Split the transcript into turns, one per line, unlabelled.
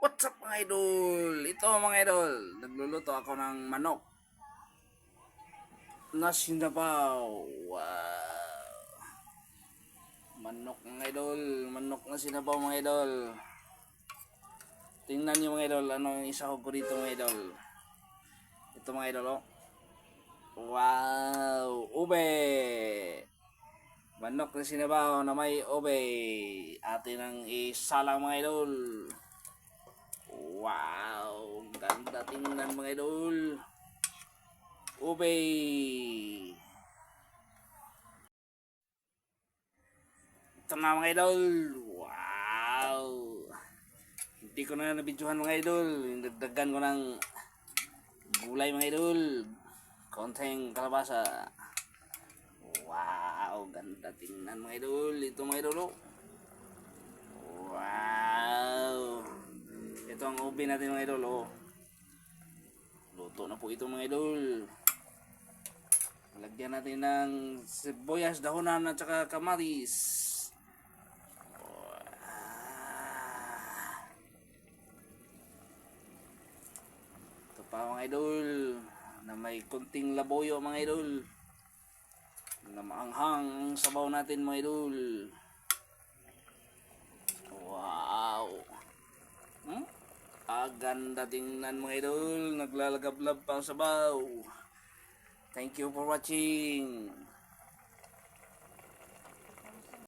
What's up mga idol? Ito mga idol, nagluluto ako ng manok na sinabaw. Wow. Manok mga idol, manok na sinabaw mga idol. Tingnan niyo mga idol, ano yung isahog ko dito mga idol. Ito mga idol oh. Wow, ube. Manok na sinabaw na may ube. Atin ang isalang mga idol. Wow, ganda tingnan mga idol. Ube. Ito na mga idol. Wow. Hindi ko na nabidyohan mga idol. Dagdagan ko ng gulay mga idol. Konting kalabasa. Wow, ganda tingnan mga idol. Ito mga idol oh. Wow. Ito ang ube natin mga idol oh. Luto na po ito mga idol. Lagyan natin ng sibuyas, dahonan at saka kamatis. Ito pa mga idol na may kunting laboyo mga idol. Na maanghang ang sabaw natin mga idol. Wow. Ganda tingnan mga idol. Naglalagablab pa ang sabaw. Thank you for watching.